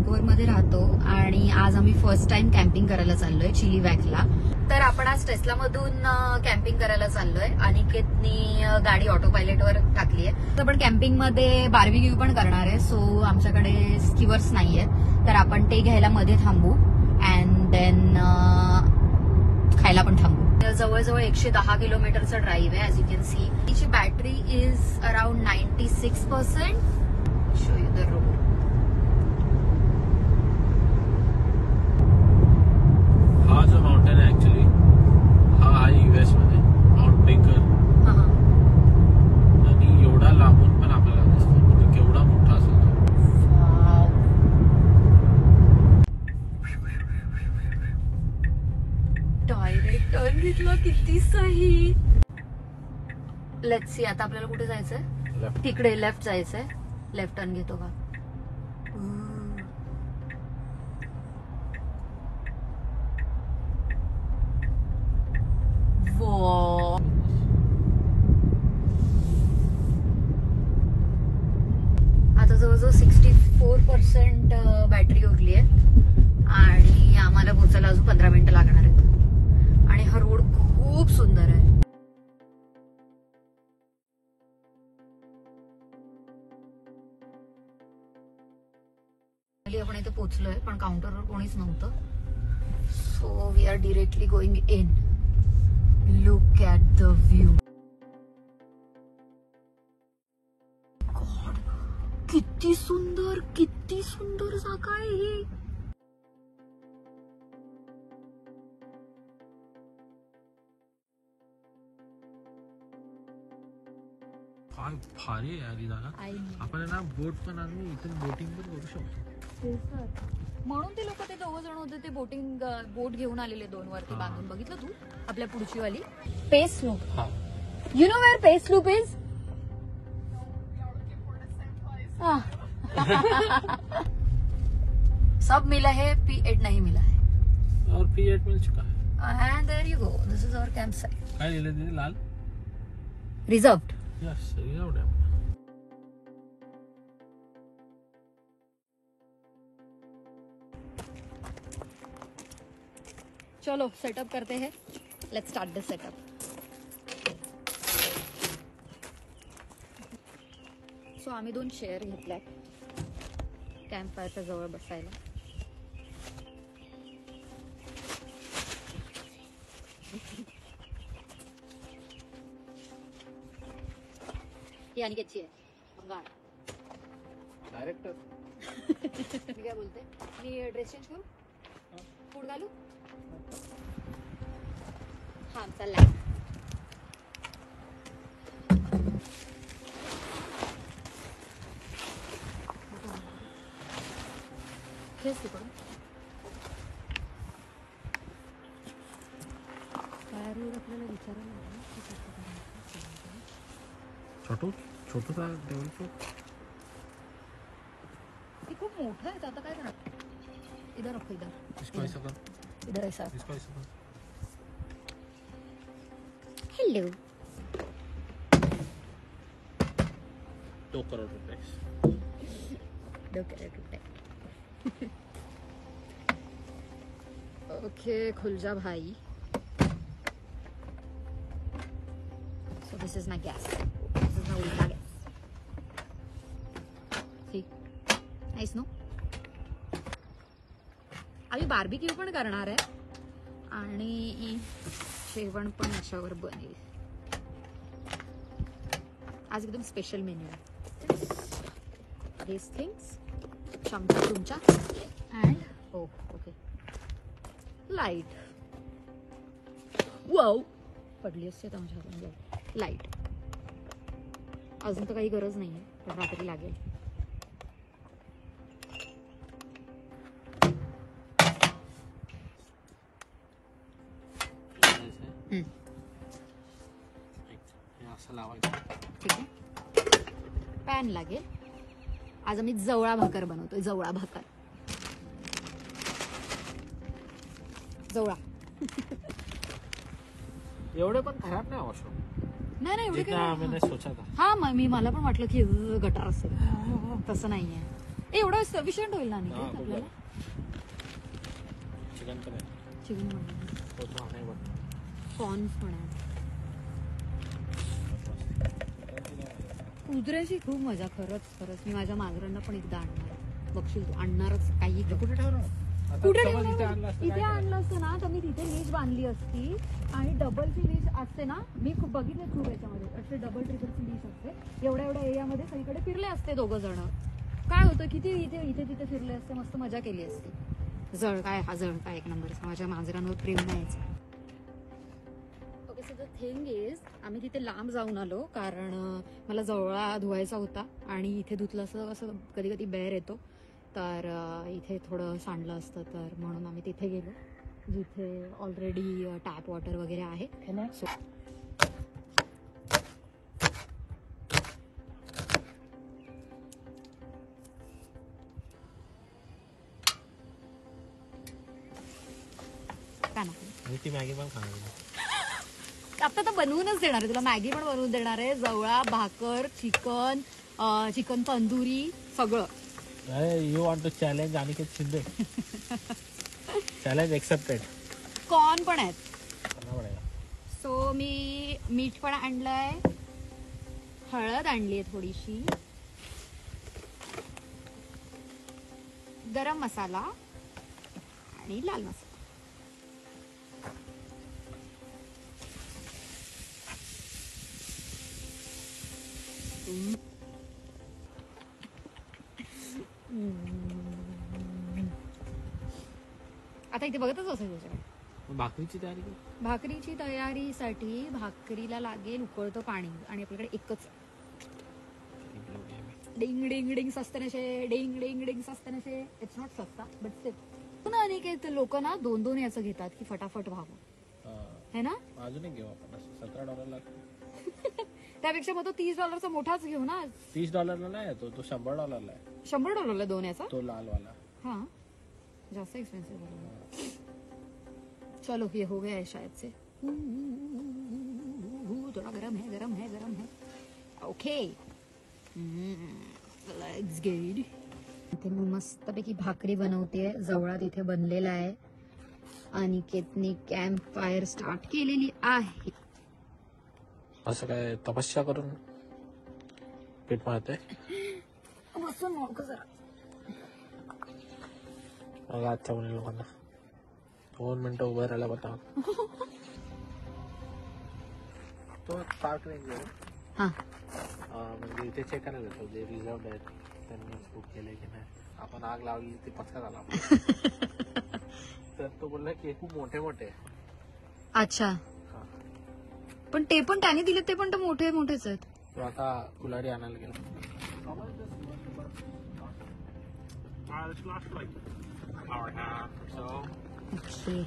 वँकुव्हरमध्ये राहतो आणि आज आम्ही फर्स्ट टाइम कॅम्पिंग करायला चाललोय चिलीवॅकला. तर आपण आज टेस्लामधून कॅम्पिंग करायला चाललोय. अनिकेतनी गाडी ऑटो पायलटवर टाकली आहे. तर आपण कॅम्पिंगमध्ये बार्बीक्यू पण करणार आहे. सो आमच्याकडे स्किवर्स नाहीये, तर आपण ते घ्यायला मध्ये थांबू अँड देन खायला पण थांबू. जवळजवळ 110 किलोमीटरचा ड्राईव्ह आहे. ॲज यू कॅन सी तिची battery is around 96%. Show you the road. हा जो माउंटेन आहे ऍक्च्युली हा आहे US मध्ये माउंट बेकर. आणि एवढा लांबून पण आपल्याला दिसतो, म्हणजे केवढा मोठा असेल तो. डायरेक्ट टर्न घेतला, किती सही. लेट्स सी आता आपल्याला कुठे जायचंय. तिकडे लेफ्ट जायचंय. लेफ्ट टर्न घेतो का. आता जवळजवळ 64% बॅटरी उरली आहे आणि आम्हाला पोहोचायला अजून 15 मिनिटं लागणार आहेत. आणि हा रोड खूप सुंदर आहे. आपण इथे पोहोचलोय पण काउंटरवर कोणीच नव्हतं. So we are directly going in. Look at the view. God, किती सुंदर जागा आहे ही. काय भारी आहे यार ही जागा. आपण ना बोट पण आणून इथून बोटिंग पण करू शकतो. म्हणून ते लोक ते 2 जण होते, ते बोट घेऊन आलेले 2 वरती बांधून. बघितलं तू आपल्या पुढची वाली pace loop. You know where pace loop is. सब मिला है, P8 नहीं मिला है. और P8 मिल चुका है. And there you go. This is our camp site. काय लिहिलं तिथे लाल. रिझर्व्ड. यस, रिझर्व्ड आहे. चलो सेटअप करते हैं. Let's start the setup. So आम्ही 2 चेअर घेतल्या कॅम्प फायरच्या जवळ बसायला. ही आणि कच्ची आहे. डायरेक्टर. मी काय बोलते, मी ड्रेस चेंज करू, फूड घालू. हा चला. हेच तिकडून काय रोड आपल्याला विचारायला छोटूसा डेव्हलप. ते खूप मोठं आहे. आता काय करणार. इधर रखो, इधर ऐसा. हेलो. 2 करोड रुपये. 2 करोड रुपये. ओके, खुल जा भाई. So this is my gas. This is my उल्टा गॅस. See nice no. आम्ही बार्बीक्यू पण करणार आहे आणि जेवण पण याच्यावर बनेल. आज एकदम स्पेशल मेन्यू आहे. दिस थिंग्स चमचा तुमचा अँड ओके लाईट. वाव, पडली असते आमच्या लाईट. अजून तर काही गरज नाहीये, पण रात्री लागेल. ठीक आहे. पॅन लागेल. आज आम्ही जवळा भाकर बनवतोय. जवळा भाकर. जवळा. एवढे पण खराब नाही वॉशरूम. नाही एवढे काय. हा, मला पण वाटलं की गटार असेल. तसं नाहीये. एवढं सफिशियंट होईल ना हा, खूप आपल्याला. चिकन पण आहे. चिकन बनवून तो छान आहे बघ. कॉर्न्स पण आहे. कुत्र्याची खूप मजा. खरंच मी माझ्या मांजरांना पण एकदा आणणार. बघशील तू आणणारच. काही हे कुठे ठेवणार? आता कुठे समज ठेवणार? इथे आणलं असतं इथे काय करायचं? आणलं असतं ना तर मी तिथे लीश बांधली असती आणि डबलची लीश असते ना. मी खूप बघितले खूप याच्यामध्ये असे डबल ट्रिपलची लीश असते. एवढ्या एरियामध्ये सगळीकडे फिरले असते दोघं जण. काय होतं किती इथे तिथे फिरले असते. मस्त मजा केली असती. जळकाय हा जळका एक नंबरचा. माझ्या मांजरांवर प्रेम नाहीच. Okay so the thing is आम्ही तिथे लांब जाऊन आलो कारण मला जवळा धुवायचा होता आणि इथे धुतलं असं कधी कधी बेर येतो तर इथे थोडं सांडलं असतं तर म्हणून आम्ही तिथे गेलो जिथे ऑलरेडी टॅप वॉटर वगैरे आहे. सो का ना आणि ती मॅगी पण खाणार. आता तर बनवूनच देणार आहे तुला. मॅगी पण बनवून देणार आहे. जवळा भाकर चिकन तंदुरी सगळं. You want to challenge Aniket Shinde. Challenge accepted. Corn पण आहेत. करना पडेगा. सो मी मीठ पण आणलंय. हळद आणलीये थोडीशी. गरम मसाला आणि लाल मसाला. आता इथे बघतच असेल त्याच्याकडे. भाकरीची तयारी कर. भाकरीची तयारीसाठी भाकरीला लागेल उकळतं पाणी आणि आपल्याकडे एकच डिंग डिंग डिंग सस्ते डिंग डिंग डिंग सस्ते. इट्स नॉट सस्ता बट स्टिल ना. अनेक लोक ना 2-2 याचं घेतात की फटाफट व्हावं है ना. अजून एक घेऊ आपण. $17 त्यापेक्षा मग तो $30 मोठाच घेऊ ना. $30 नाही आहे तो $100 आहे. $100 2 याचा. तो लालवाला. हाँ जास्त एक्सपेंसिव है. चलो ये हो गया है शायद से. थोड़ा गरम है. Okay let's get. इथे मी मस्तपैकी भाकरी बनवते. जवळा तिथे बनलेला आहे. अनिकेतने कॅम्प फायर स्टार्ट केलेली आहे. असं काय तपस्या करून पीठ मारते. बसून मोक जरा. आजच्या कोणी लोकांना 2 मिनिटं उभं राहायला बता. तो स्टार्ट रेंज आहे. हा म्हणजे इथे चेक करायला येतो जे रिझर्व आहेत त्यांनी बुक केले की नाही. आपण आग लावली ते पचका झाला. तर तो बोलला की खूप मोठे मोठे. अच्छा पण ते पण त्याने दिले ते पण तर मोठेच आहेत. तो आता कुलाडी आणायला गेला. Okay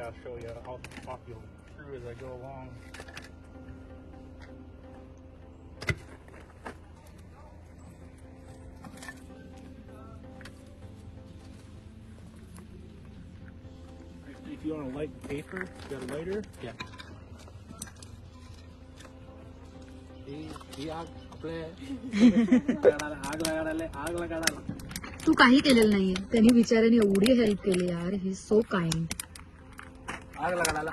I'll show you how popular through as I go along. If you want to light paper, you got a lighter? Yeah. आग लगाडायला. तू काही केलेलं नाहीये. त्यांनी बिचाऱ्याने एवढी हेल्प केली यार. ही सो काइंड. आग लगाडायला.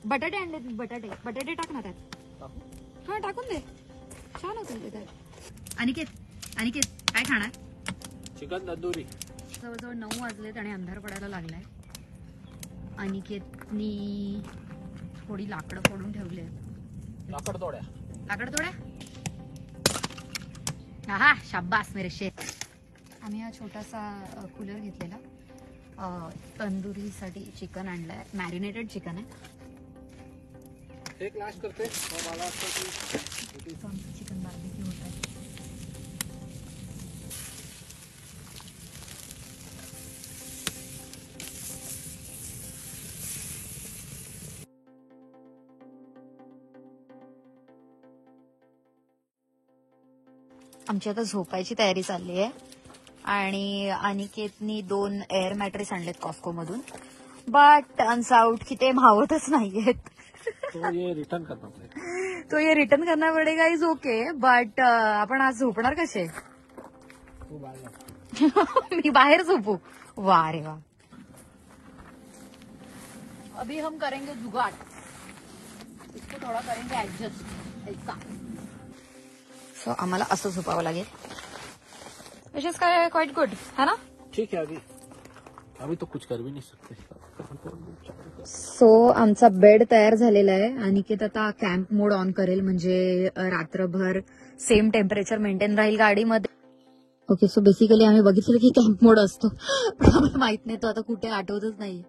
बटाटे आणले. बटाटे टाक ना त्यात. हा टाकून दे. छान होतील ते त्यात. अनिकेत काय खाणार. चिकन तंदुरी. जवळजवळ 9 वाजलेत आणि अंधार पडायला लागलाय. अनिकेतनी थोडी लाकडं फोडून ठेवली आहेत. लाकड तोड्या. हा शाब्बास मेरे शेफ. आम्ही हा छोटासा कूलर घेतलेला. तंदुरीसाठी चिकन आणलंय. मॅरिनेटेड चिकन आहे. एक लास्ट करते. मला वाटतं की चिकन बार्बिक्यू होत आहे. आमची आता झोपायची तयारी चालली आहे आणि अनिकेतनी 2 एअर मॅट्रेस आणलेत कॉस्को मधून, बट टर्न्स आउट की ते मावतच नाहीयेत. तो ये रिटर्न करना पड़ेगा. तो ये रिटर्न करना पडेगा इज ओके, बट आपण आज झोपणार कसे? तू बाहेर मी बाहेर झोपू? वा रे वा. अभी हम करेंगे जुगाड़, इसको थोड़ा करेंगे एडजस्ट ऐसा. सो आम्हाला असं झोपावं लागेल, विच इज क्वाइट गुड है ना. ठीक है. अभी तो कुछ कर भी नहीं सकते. सो आमचा बेड तयार झालेला आहे. अनिकेत आता कॅम्प मोड ऑन करेल, म्हणजे रात्रभर सेम टेम्परेचर मेंटेन राहील गाडीमध्ये. ओके, सो बेसिकली आम्ही बघितलं की कॅम्प मोड असतो, पण आम्हाला माहित नाही तो आता कुठे, आठवतच नाही.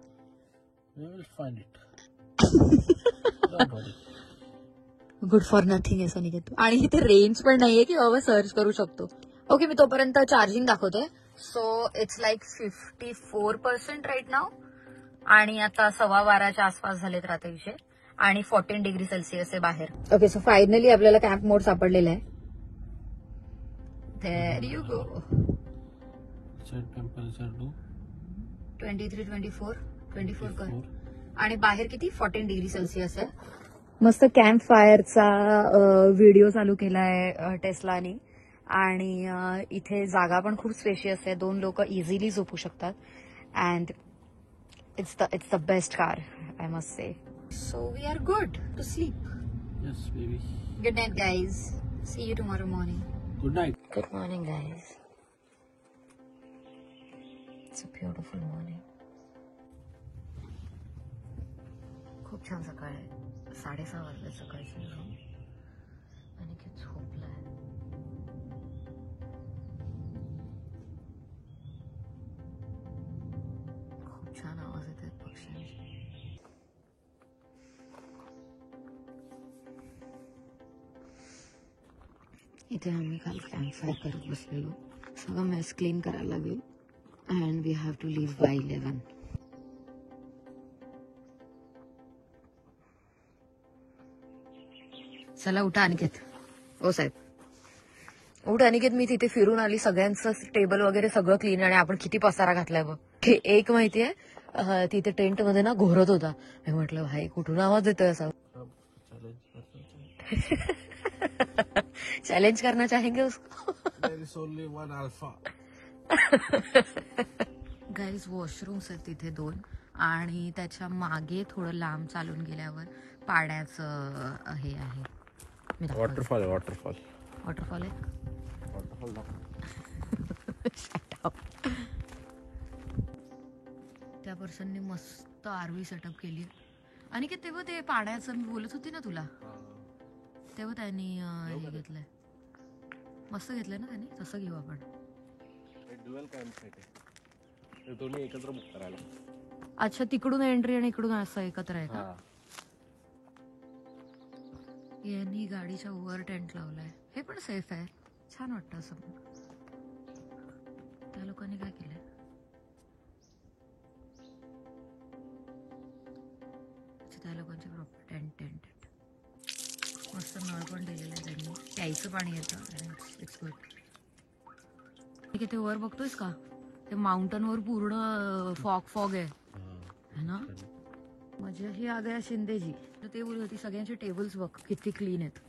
गुड फॉर नथिंग आहे अनिकेत. आणि इथे रेंज पण नाहीये की बाबा सर्च करू शकतो. ओके, मी तोपर्यंत चार्जिंग दाखवते. सो इट्स लाईक 54% राईट नाव, आणि आता 12:15 आसपास झालेत रात्रीचे, आणि 14 डिग्री सेल्सिअस आहे बाहेर. ओके, सो फायनली आपल्याला कॅम्प मोड सापडलेला आहे. There you go. टेम्परेचर 23, 24 कर. आणि बाहेर किती 14 डिग्री सेल्सिअस आहे. मस्त कॅम्प फायरचा व्हिडिओ चालू केलाय टेस्लानी, आणि इथे जागा पण खूप स्पेशियस आहे. 2 लोक इझिली झोपू शकतात. And it's the best car, I must say. So we are good to sleep. Yes baby. Good night guys, see you tomorrow morning. Good night. Good morning, guys. It's a beautiful morning. खूप छान सकाळ आहे. 6:30 वाजले सकाळचे. आणि किती झोपलाय. खूप छान आवाज येत आहेत पक्ष्यांचे. इथे आम्ही काल कॅम्प फायर करत बसलेलो. सगळं मेस क्लीन करायला लागेल, and we have to leave by 11. चला उठा अनिकेत. ओ साहेब उठ अनिकेत. मी तिथे फिरून आली, सगळ्यांचं टेबल वगैरे सगळं क्लीन, आणि आपण किती पसारा घातलाय बघ. हे एक माहितीये, तिथे टेंट मध्ये ना घोरत होता. मी म्हटलं भाई कुठून आवाज येतोय असा. चैलेंज करना चाहेंगे उसको. There is only one alpha. Guys washrooms आहेत तिथे 2, आणि त्याच्या मागे थोडं लांब चालून गेल्यावर पाण्याचं हे आहे. वॉटरफॉल आहे. वॉटरफॉल आहे. त्या पर्सनने मस्त आरवी सेटअप केली. आणि की तेव्हा ते पाण्याचं मी बोलत होती ना तुला, तेव्हा त्यांनी हे घेतलंय. मस्त घेतलंय ना त्यांनी. तसं घेऊ आपण. ड्युअल कॅम्प आहे, दोन्ही एकत्र बुक करायला. अच्छा, तिकडून एंट्री आणि इकडून असं एकत्र आहे का? यांनी गाडीच्या वर टेंट लावलाय. हे पण सेफ आहे, छान वाटतं असं. त्या लोकांनी काय केलंय? त्या लोकांचे प्रॉपर टेंट मस्त नळ पण दिलेलं आहे त्यांनी. प्यायचं पाणी येतं. It's good. ठीक आहे, ते वर बघतोयस का? ते माउंटन वर पूर्ण फॉग आहे ना. मजा ही आ गया शिंदेजी. ते बोलत होती सगळ्यांचे टेबल्स बघ किती क्लीन आहेत.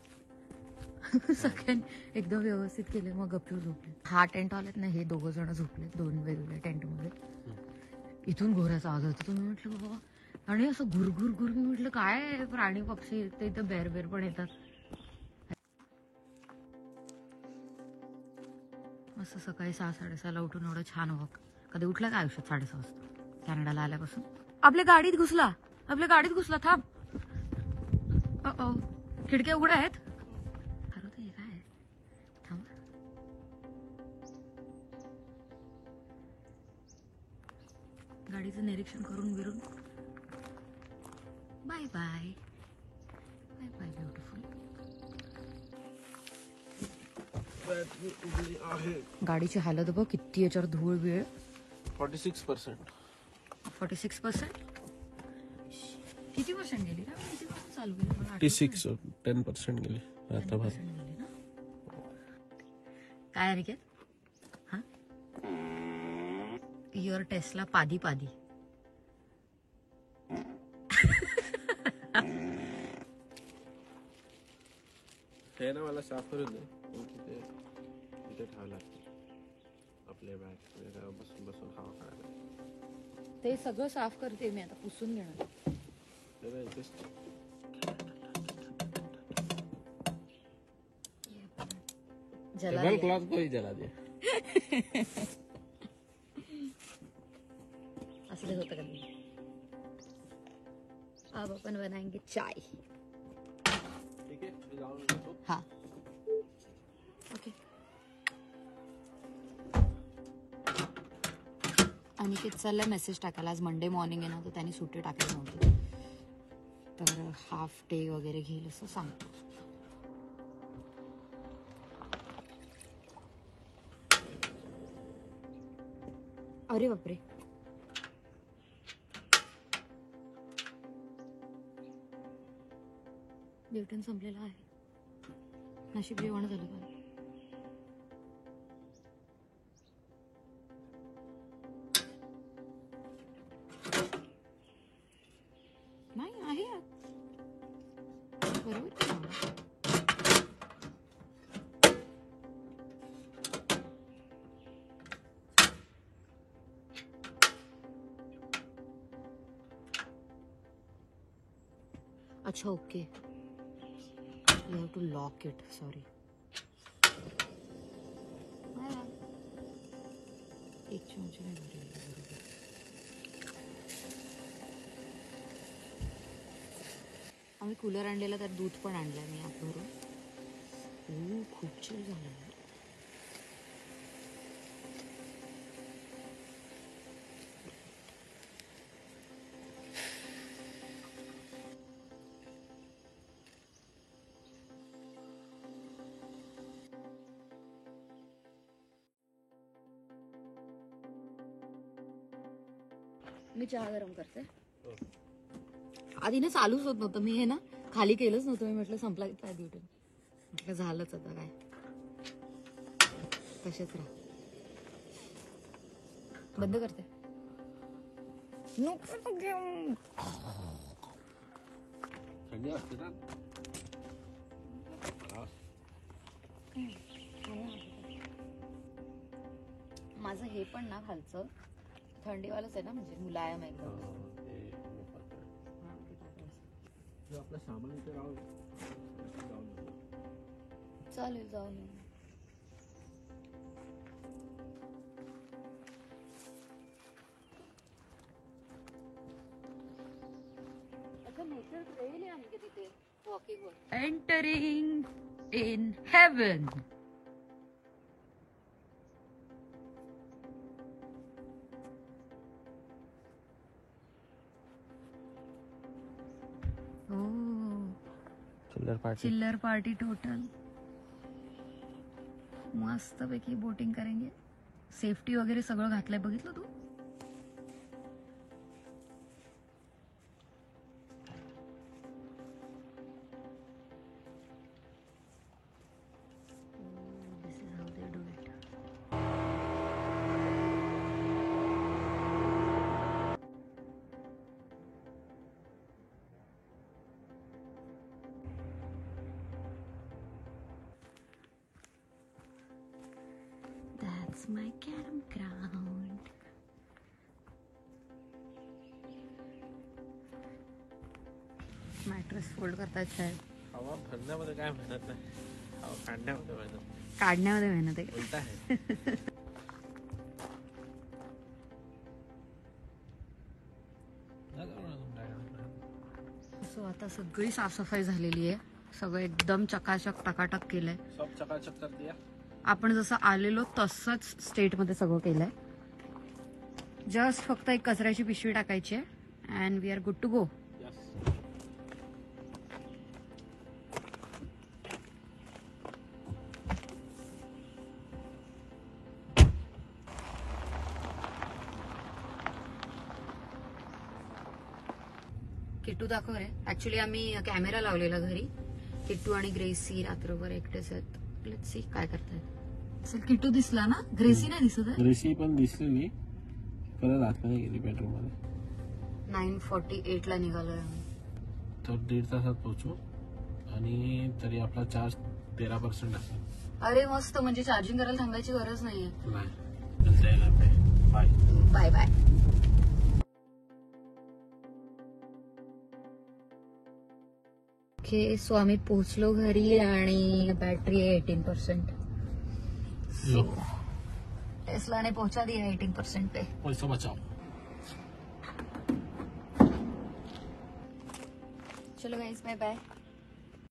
सगळ्यांनी एकदम व्यवस्थित केले, मग गप्पी झोपले. हा टेंट आलेत ना, हे 2 जण झोपले 2 वेगवेगळ्या टेंटमध्ये. इथून घोऱ्याचा आवाज होता. तुम्ही म्हटलं बाबा, आणि असं घुरघुर. मी म्हटलं काय प्राणी पक्षी, ते इथं बेर पण येतात. मस्त सकाळी 6-6:30 उठून एवढं छान वॉक. कधी उठला का आयुष्यात 6:30 वाजता कॅनडाला आल्यापासून? आपल्या गाडीत घुसला. थांब. खिडक्या उघड्या आहेत. अरे ते काय थांब. गाडीचं निरीक्षण करून बिरून. Bye bye beautiful. गाडीची हालत बघ किती, याच्यावर धूळ वेळ. 46%. 46%. किती वर्षांनी गेली का? किती वर्ष चालू केली? 10% गेली आता. काय अनिकेत? हा युअर टेस्ला पादी पादी. हे ना मला साफ करून दे. तिथे तिथे ठेवावं लागतं आपल्या बॅग बसून बसून हवा खायला. ते सगळं साफ करते मी आता, पुसून घेणार. टेबल क्लॉथ को ही जला दिया. असं होतं कधी. अब अपन बनाएंगे चाय. ठीक आहे, मी जाऊन येतो. हा ओके. अनिकेत चाललाय मेसेज टाकायला. आज मंडे मॉर्निंग आहे ना, तर त्यांनी सुट्टी टाकली नव्हती, तर हाफ डे वगैरे घेईल असं सांगतो. अरे बापरे, जेवण संपलेलं आहे. नशीब जेवण झालं का? नाही आहे बरोबर. अच्छा okay, you have to lock it. Sorry. एक चमचे नाही भरलेलं बरोबर. आम्ही कूलर आणलेला, त्यात दूध पण आणलं मी आत भरून. खूप चिल झालं. मी चहा गरम करते. आधी ना चालूच होत नव्हतं. मी हे ना खाली केलंच नव्हतं. मी म्हटलं संपला काय ड्युटी. म्हटलं झालंच आता काय, तसेच राहा. बंद करते. थंडी असते ना. माझं हे पण ना खालचं थंडीवालंच आहे ना, म्हणजे मुलायम एकदम. आपलं सामान इथे राहू. चालेल, जाऊन येऊ. अच्छा नेचर ट्रेल आहे आणखी तिथे वॉकिंग वर. Entering in heaven. चिल्लर पार्टी टोटल. मस्त पैकी बोटिंग करेंगे. सेफ्टी वगैरे सगळं घातलंय, बघितलं तू? This is how they do it. That's my campground. Mattress fold करतायत साहेब. हवा भरण्यामध्ये काय मेहनत नाही, हवा काढण्यामध्ये मेहनत. काढण्यामध्ये मेहनत आहे. उलट आहे. सो आता सगळी साफसफाई झालेली आहे. सगळं एकदम चकाचक टकाटक केलंय. सब चकाचक कर दिया. आपण जसं आलेलो तसंच स्टेट मध्ये सगळं केलंय. जस्ट फक्त एक कचऱ्याची पिशवी टाकायची आहे and we are good to go. Kittu दाखव रे. ऍक्च्युली आम्ही कॅमेरा लावलेला घरी. किट्टू आणि ग्रेसी रात्रभर एकटेच आहेत. लेट्स सी काय करतायत. किट्टू दिसला ना, ग्रेसी नाही दिसत आहे. रेसी पण दिसलेली, परत आतमध्ये गेली पेट्रोल मध्ये. 9:48 ला निघालोय आम्ही. तर 1.5 तासात पोहोचू आणि तरी आपला चार्ज 13% असेल. अरे मस्त, म्हणजे चार्जिंग करायला थांबायची गरज नाहीये. Bye bye bye. Okay, so आम्ही पोहोचलो घरी आणि बॅटरी आहे 18%. सो टेस्लाने पहुंचा दिया 18% पे. पैसा बचाओ. चलो गाइस, बाय बाय.